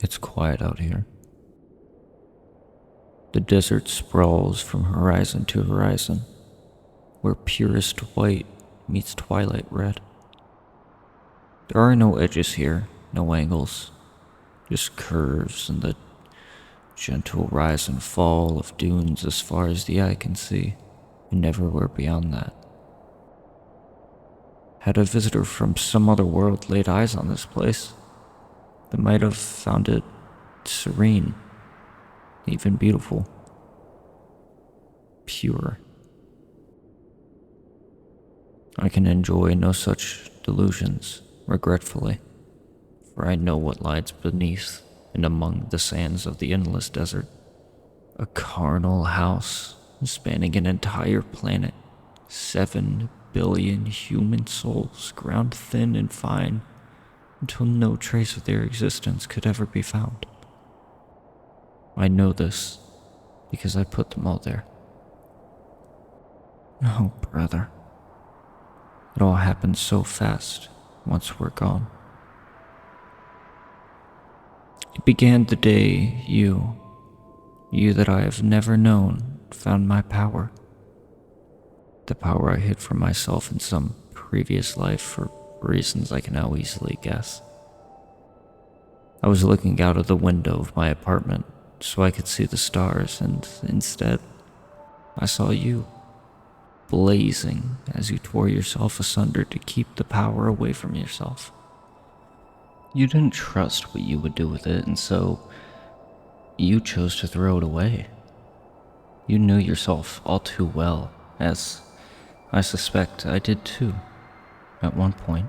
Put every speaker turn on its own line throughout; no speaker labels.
It's quiet out here. The desert sprawls from horizon to horizon, where purest white meets twilight red. There are no edges here, no angles, just curves and the gentle rise and fall of dunes as far as the eye can see, and everywhere beyond that. Had a visitor from some other world laid eyes on this place, they might have found it serene, even beautiful, pure. I can enjoy no such delusions, regretfully, for I know what lies beneath and among the sands of the endless desert. A carnal house spanning an entire planet, 7 billion human souls ground thin and fine until no trace of their existence could ever be found. I know this because I put them all there. Oh, brother. It all happens so fast once we're gone. It began the day you that I have never known, found my power. The power I hid from myself in some previous life for reasons I can now easily guess. I was looking out of the window of my apartment so I could see the stars, and instead, I saw you, blazing as you tore yourself asunder to keep the power away from yourself. You didn't trust what you would do with it, and so you chose to throw it away. You knew yourself all too well, as I suspect I did too, at one point.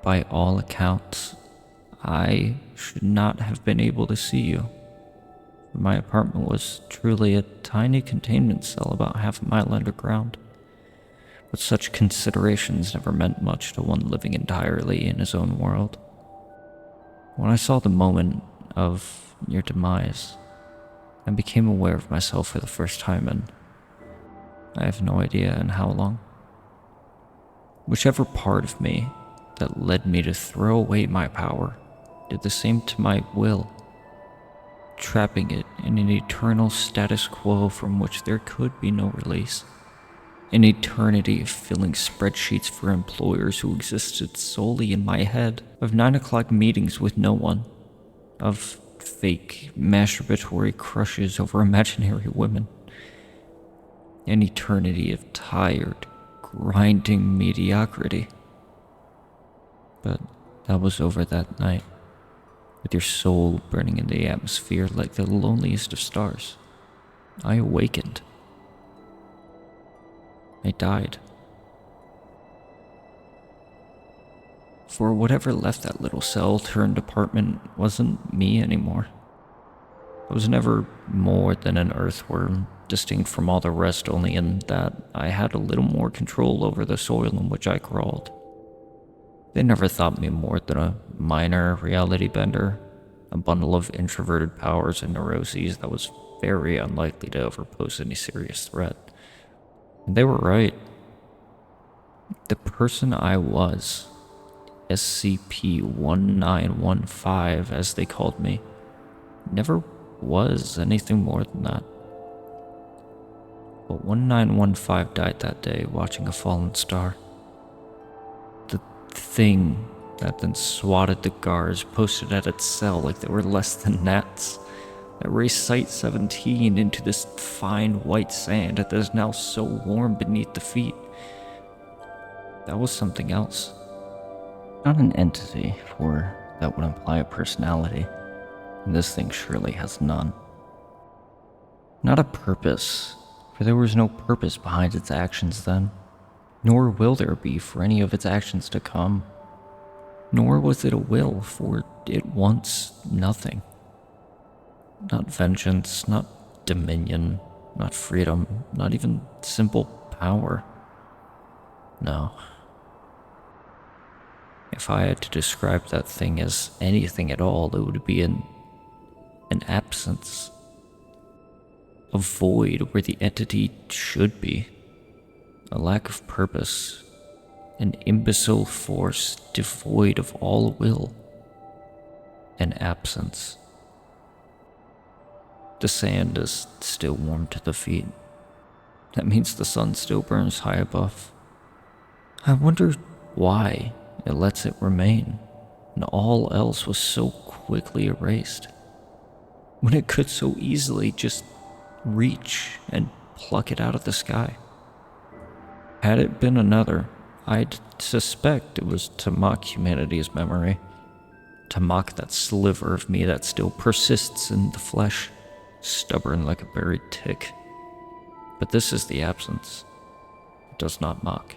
By all accounts, I should not have been able to see you. My apartment was truly a tiny containment cell about half a mile underground, but such considerations never meant much to one living entirely in his own world. When I saw the moment of your demise, I became aware of myself for the first time in I have no idea in how long. Whichever part of me that led me to throw away my power did the same to my will, trapping it in an eternal status quo from which there could be no release. An eternity of filling spreadsheets for employers who existed solely in my head, of 9 o'clock meetings with no one, of fake masturbatory crushes over imaginary women. An eternity of tired, grinding mediocrity. But that was over that night, with your soul burning in the atmosphere like the loneliest of stars. I awakened. I died. For whatever left that little cell turned apartment wasn't me anymore. I was never more than an earthworm, distinct from all the rest only in that I had a little more control over the soil in which I crawled. They never thought me more than a minor reality bender, a bundle of introverted powers and neuroses that was very unlikely to ever pose any serious threat. And they were right. The person I was, SCP-1915 as they called me, never was anything more than that. But 1915 died that day watching a fallen star. The thing that then swatted the guards posted at its cell like they were less than gnats, that raced Site-17 into this fine white sand that is now so warm beneath the feet. That was something else. Not an entity, for that would imply a personality, and this thing surely has none. Not a purpose, for there was no purpose behind its actions then, nor will there be for any of its actions to come. Nor was it a will, for it wants nothing. Not vengeance, not dominion, not freedom, not even simple power. No. If I had to describe that thing as anything at all, it would be an absence. A void where the entity should be. A lack of purpose. An imbecile force devoid of all will. an absence. The sand is still warm to the feet. That means the sun still burns high above. I wonder why it lets it remain, and all else was so quickly erased, when it could so easily just reach and pluck it out of the sky. Had it been another, I'd suspect it was to mock humanity's memory, to mock that sliver of me that still persists in the flesh, stubborn like a buried tick. But this is the absence. It does not mock.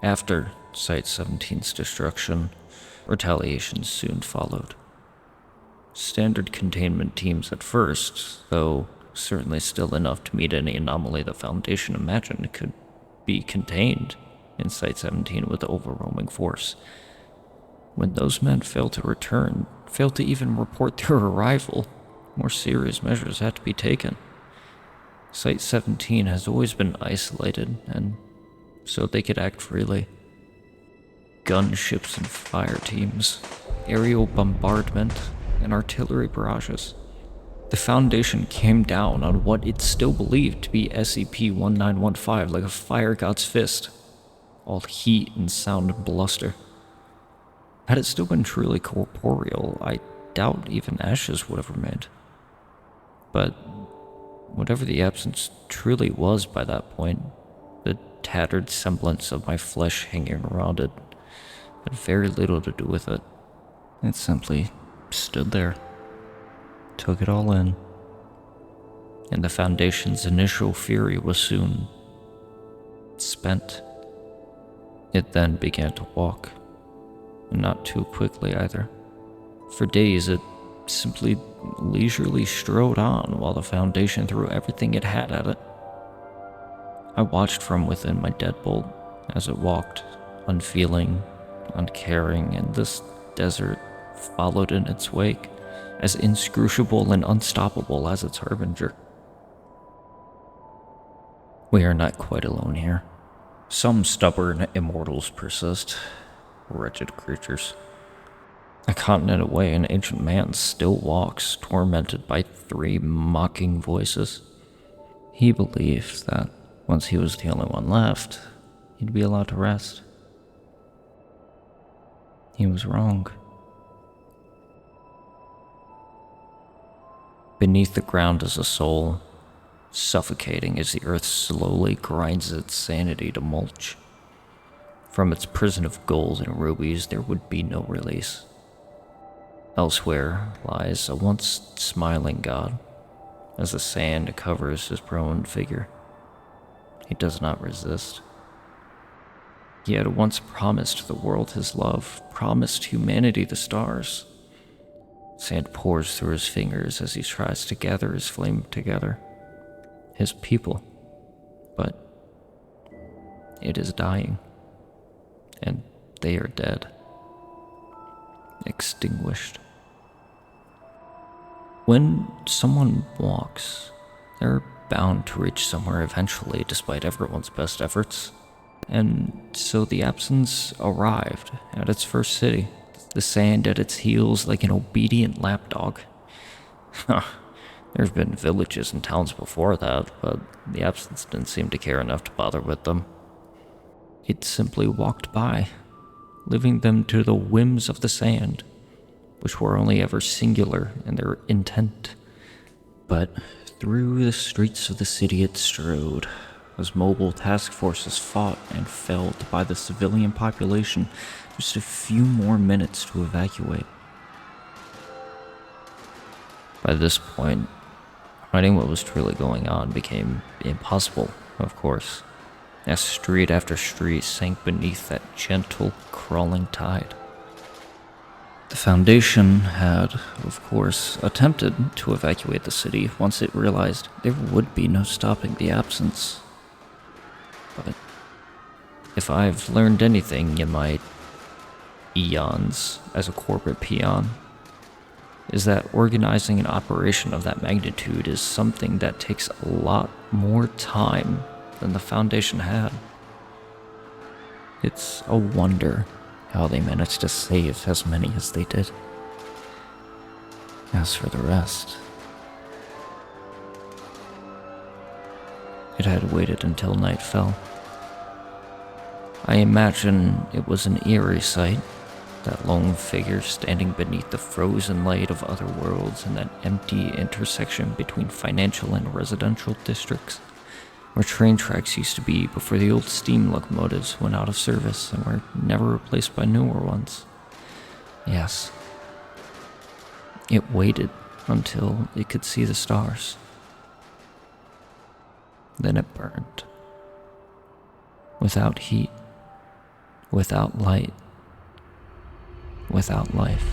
After Site-17's destruction, retaliation soon followed. Standard containment teams at first, though certainly still enough to meet any anomaly the Foundation imagined could be contained in Site-17 with overwhelming force. When those men failed to return, failed to even report their arrival, more serious measures had to be taken. Site-17 has always been isolated, and so they could act freely. Gunships and fire teams, aerial bombardment, and artillery barrages. The Foundation came down on what it still believed to be SCP-1915 like a fire god's fist, all heat and sound and bluster. Had it still been truly corporeal, I doubt even ashes would have remained. But whatever the absence truly was by that point, the tattered semblance of my flesh hanging around it had very little to do with it. It simply stood there, took it all in, and the Foundation's initial fury was soon spent. It then began to walk, and not too quickly either. For days it simply leisurely strode on while the Foundation threw everything it had at it. I watched from within my deadbolt as it walked, unfeeling, uncaring, and this desert followed in its wake, as inscrutable and unstoppable as its harbinger. We are not quite alone here. Some stubborn immortals persist, wretched creatures. A continent away, an ancient man still walks, tormented by 3 mocking voices. He believed that once he was the only one left, he'd be allowed to rest. He was wrong. Beneath the ground is a soul, suffocating as the earth slowly grinds its sanity to mulch. From its prison of gold and rubies, there would be no release. Elsewhere lies a once smiling god, as the sand covers his prone figure. He does not resist. He had once promised the world his love, promised humanity the stars. Sand pours through his fingers as he tries to gather his flame together. His people. But it is dying. And they are dead. Extinguished. When someone walks, they're bound to reach somewhere eventually, despite everyone's best efforts. And so the absence arrived at its first city, the sand at its heels like an obedient lapdog. There's been villages and towns before that, but the absence didn't seem to care enough to bother with them. It simply walked by, leaving them to the whims of the sand, which were only ever singular in their intent. But through the streets of the city it strode, as mobile task forces fought and fell to buy the civilian population just a few more minutes to evacuate. By this point, hiding what was truly going on became impossible, of course, as street after street sank beneath that gentle, crawling tide. The Foundation had, of course, attempted to evacuate the city once it realized there would be no stopping the absence. But if I've learned anything in my eons as a corporate peon, is that organizing an operation of that magnitude is something that takes a lot more time than the Foundation had. It's a wonder how they managed to save as many as they did. As for the rest, it had waited until night fell. I imagine it was an eerie sight, that lone figure standing beneath the frozen light of other worlds in that empty intersection between financial and residential districts, where train tracks used to be before the old steam locomotives went out of service and were never replaced by newer ones. Yes, it waited until it could see the stars. Then it burned. Without heat, without light, without life.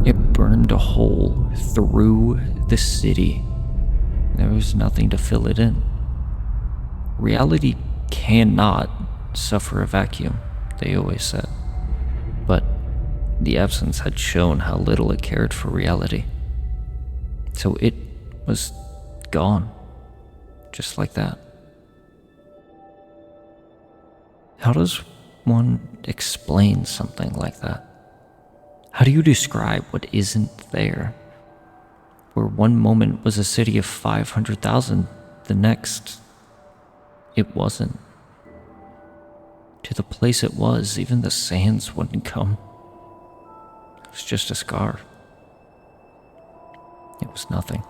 It burned a hole through the city. There was nothing to fill it in. Reality cannot suffer a vacuum, they always said. But the absence had shown how little it cared for reality. So it was gone, just like that. How does one explain something like that? How do you describe what isn't there? Where one moment was a city of 500,000, the next, it wasn't. To the place it was, even the sands wouldn't come. It was just a scar. It was nothing.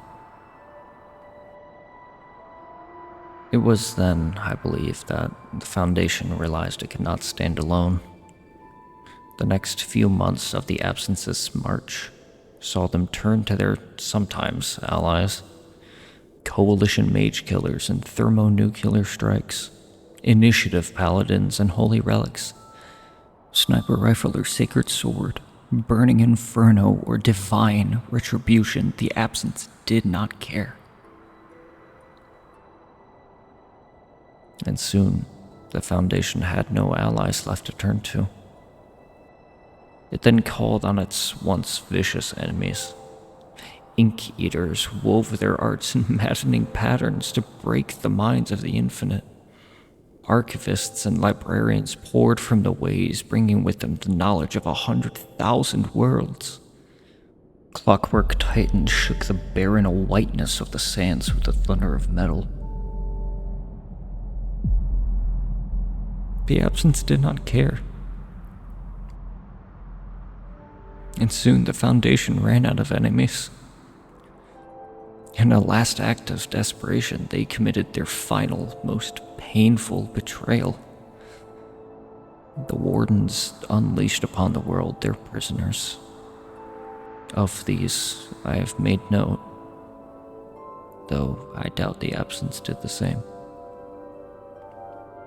It was then, I believe, that the Foundation realized it could not stand alone. The next few months of the Absence's march saw them turn to their sometimes allies, coalition mage killers and thermonuclear strikes, initiative paladins and holy relics, sniper rifle or sacred sword, burning inferno or divine retribution. The Absence did not care. And soon, the Foundation had no allies left to turn to. It then called on its once vicious enemies. Ink Eaters wove their arts in maddening patterns to break the minds of the infinite. Archivists and librarians poured from the ways, bringing with them the knowledge of 100,000 worlds. Clockwork titans shook the barren whiteness of the sands with the thunder of metal. The Absence did not care. And soon the Foundation ran out of enemies. In a last act of desperation, they committed their final, most painful betrayal. The Wardens unleashed upon the world their prisoners. Of these, I have made note, though I doubt the Absence did the same.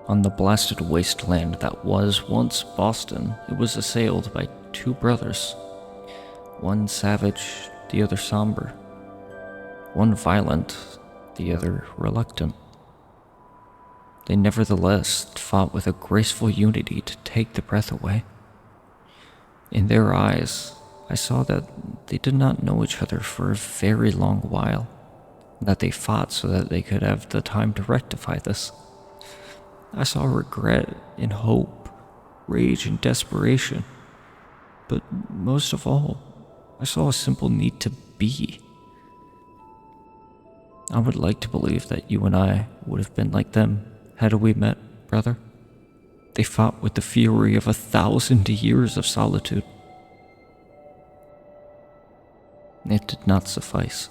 On the blasted wasteland that was once Boston, it was assailed by two brothers. One savage, the other somber. One violent, the other reluctant. They nevertheless fought with a graceful unity to take the breath away. In their eyes, I saw that they did not know each other for a very long while, and that they fought so that they could have the time to rectify this. I saw regret and hope, rage and desperation, but most of all, I saw a simple need to be. I would like to believe that you and I would have been like them had we met, brother. They fought with the fury of 1,000 years of solitude. It did not suffice.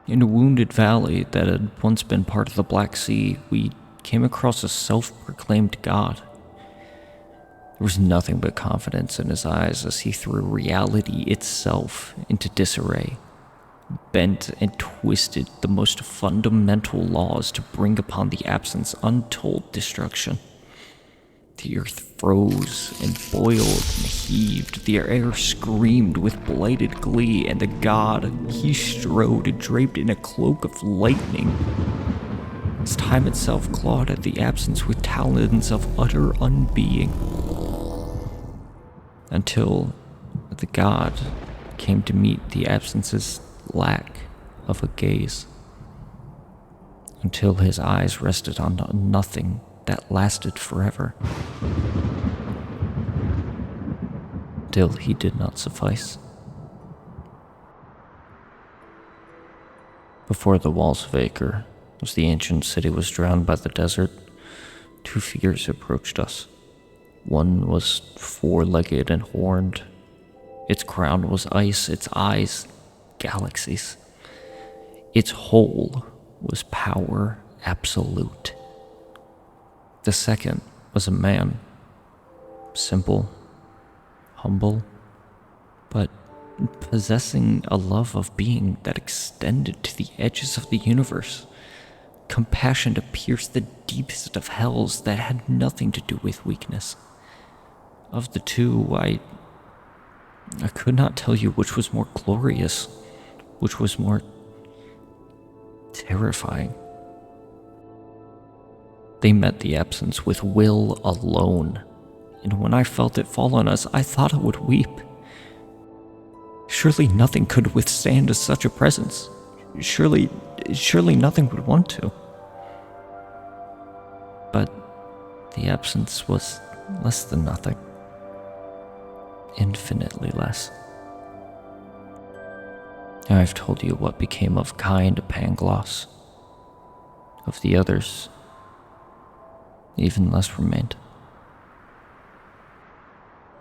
In a wounded valley that had once been part of the Black Sea, we came across a self-proclaimed god. There was nothing but confidence in his eyes as he threw reality itself into disarray, bent and twisted the most fundamental laws to bring upon the Absence untold destruction. The earth froze and boiled and heaved, the air screamed with blighted glee, and the god, he strode draped in a cloak of lightning. As time itself clawed at the Absence with talons of utter unbeing. Until the god came to meet the Absence's lack of a gaze. until his eyes rested on nothing that lasted forever. Till he did not suffice. Before the walls of Acre, as the ancient city was drowned by the desert, two figures approached us. One was four-legged and horned. Its crown was ice, its eyes galaxies. Its whole was power absolute. The second was a man, simple, humble, but possessing a love of being that extended to the edges of the universe, compassion to pierce the deepest of hells that had nothing to do with weakness. Of the two, I could not tell you which was more glorious, which was more terrifying. They met the absence with will alone, and when I felt it fall on us, I thought I would weep. Surely nothing could withstand such a presence. Surely nothing would want to. But the absence was less than nothing. Infinitely less. I've told you what became of kind Pangloss. Of the others, even less remained.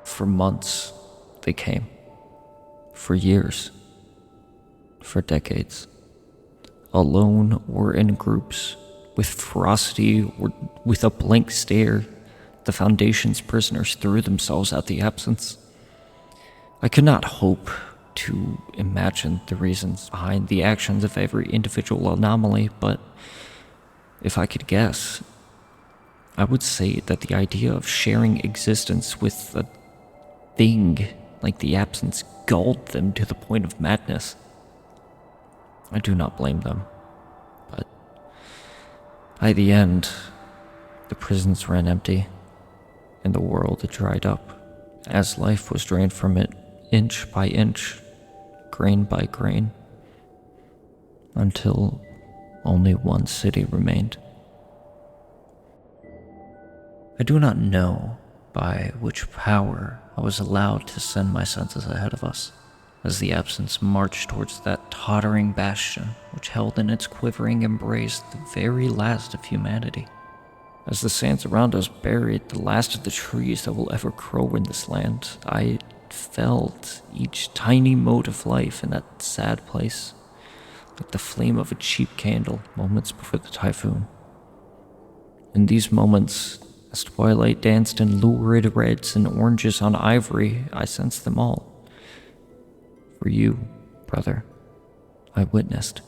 For months, they came. For years. For decades. Alone or in groups, with ferocity or with a blank stare, the Foundation's prisoners threw themselves at the absence. I could not hope to imagine the reasons behind the actions of every individual anomaly, but if I could guess, I would say that the idea of sharing existence with a thing like the absence galled them to the point of madness. I do not blame them, but by the end, the prisons ran empty, and the world dried up, as life was drained from it inch by inch, grain by grain, until only one city remained. I do not know by which power I was allowed to send my senses ahead of us, as the absence marched towards that tottering bastion which held in its quivering embrace the very last of humanity. As the sands around us buried the last of the trees that will ever grow in this land, I felt each tiny mote of life in that sad place, like the flame of a cheap candle moments before the typhoon. In these moments, as twilight danced in lurid reds and oranges on ivory, I sensed them all. For you, brother, I witnessed.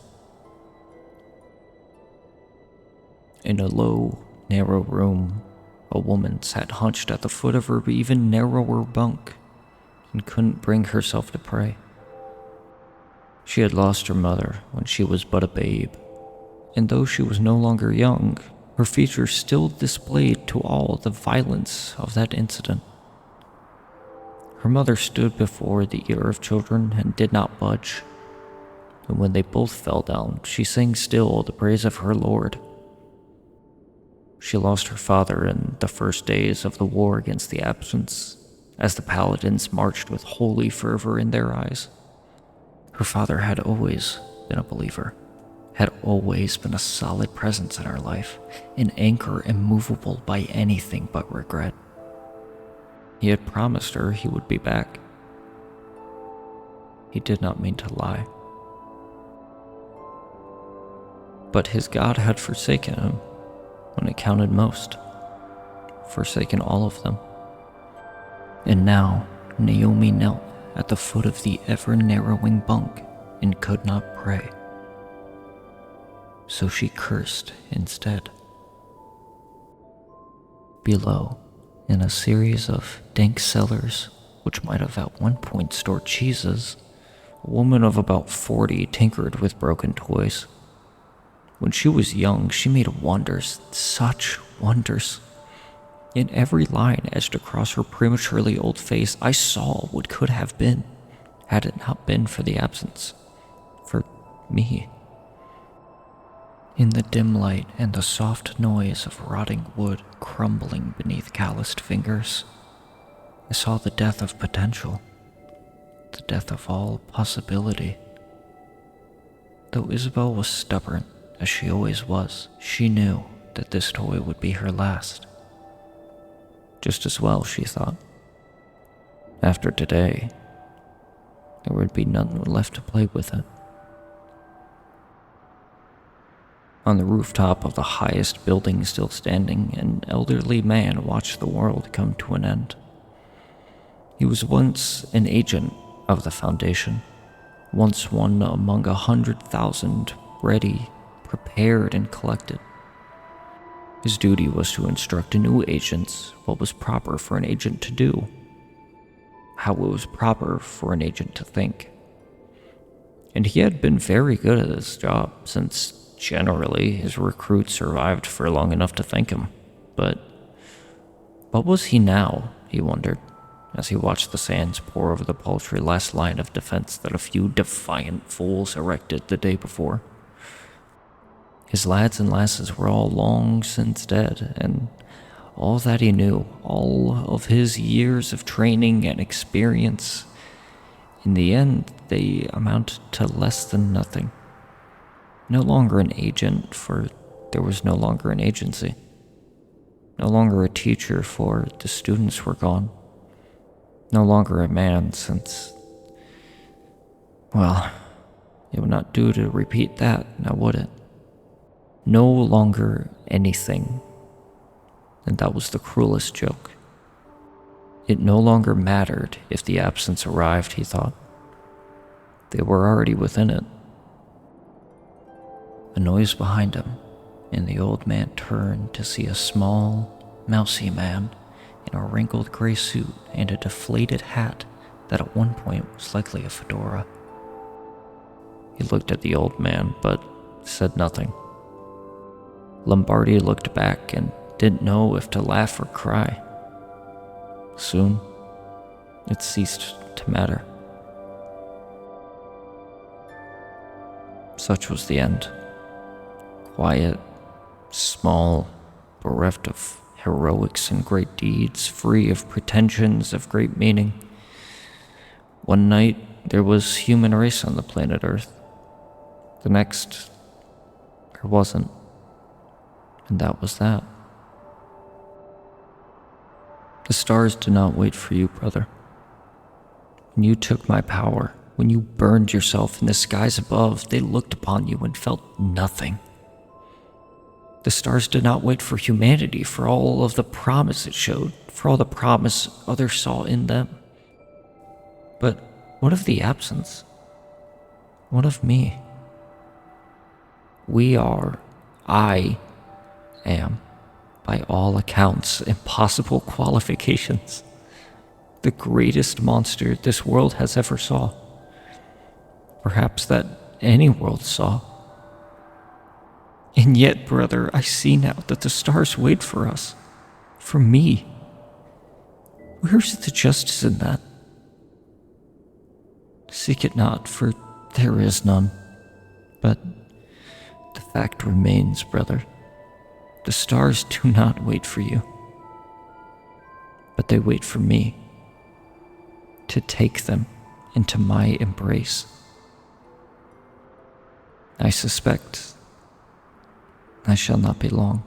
In a low, narrow room, a woman sat hunched at the foot of her even narrower bunk and couldn't bring herself to pray. She had lost her mother when she was but a babe, and though she was no longer young, her features still displayed to all the violence of that incident. Her mother stood before the ear of children and did not budge, and when they both fell down, she sang still the praise of her Lord. She lost her father in the first days of the war against the absence, as the paladins marched with holy fervor in their eyes. Her father had always been a believer, had always been a solid presence in her life, an anchor immovable by anything but regret. He had promised her he would be back. He did not mean to lie. But his God had forsaken him when it counted most, forsaken all of them. And now Naomi knelt at the foot of the ever-narrowing bunk and could not pray. So she cursed instead. Below, in a series of dank cellars, which might have at one point stored cheeses, a woman of about 40 tinkered with broken toys. When she was young, she made wonders, such wonders. In every line etched across her prematurely old face, I saw what could have been, had it not been for the absence. For me. In the dim light and the soft noise of rotting wood crumbling beneath calloused fingers, I saw the death of potential, the death of all possibility. Though Isabel was stubborn, as she always was, she knew that this toy would be her last. Just as well, she thought. After today, there would be none left to play with it. On the rooftop of the highest building still standing, an elderly man watched the world come to an end. He was once an agent of the Foundation, once one among 100,000 ready, prepared, and collected. His duty was to instruct new agents what was proper for an agent to do, how it was proper for an agent to think. And he had been very good at his job, since generally his recruits survived for long enough to thank him. But what was he now, he wondered, as he watched the sands pour over the paltry last line of defense that a few defiant fools erected the day before. His lads and lasses were all long since dead, and all that he knew, all of his years of training and experience, in the end, they amounted to less than nothing. No longer an agent, for there was no longer an agency. No longer a teacher, for the students were gone. No longer a man, since, well, it would not do to repeat that, now would it? No longer anything. And that was the cruelest joke. It no longer mattered if the absence arrived, he thought. They were already within it. A noise behind him, and the old man turned to see a small, mousy man in a wrinkled gray suit and a deflated hat that at one point was likely a fedora. He looked at the old man, but said nothing. Lombardi looked back and didn't know if to laugh or cry. Soon, it ceased to matter. Such was the end. Quiet, small, bereft of heroics and great deeds, free of pretensions of great meaning. One night, there was human race on the planet Earth. The next, there wasn't. And that was that. The stars did not wait for you, brother. When you took my power, when you burned yourself in the skies above, they looked upon you and felt nothing. The stars did not wait for humanity, for all of the promise it showed, for all the promise others saw in them. But what of the absence? What of me? I am, by all accounts, impossible qualifications, the greatest monster this world has ever saw. Perhaps that any world saw. And yet, brother, I see now that the stars wait for us. For me. Where's the justice in that? Seek it not, for there is none. But the fact remains, brother. The stars do not wait for you. But they wait for me. To take them into my embrace. I suspect I shall not be long.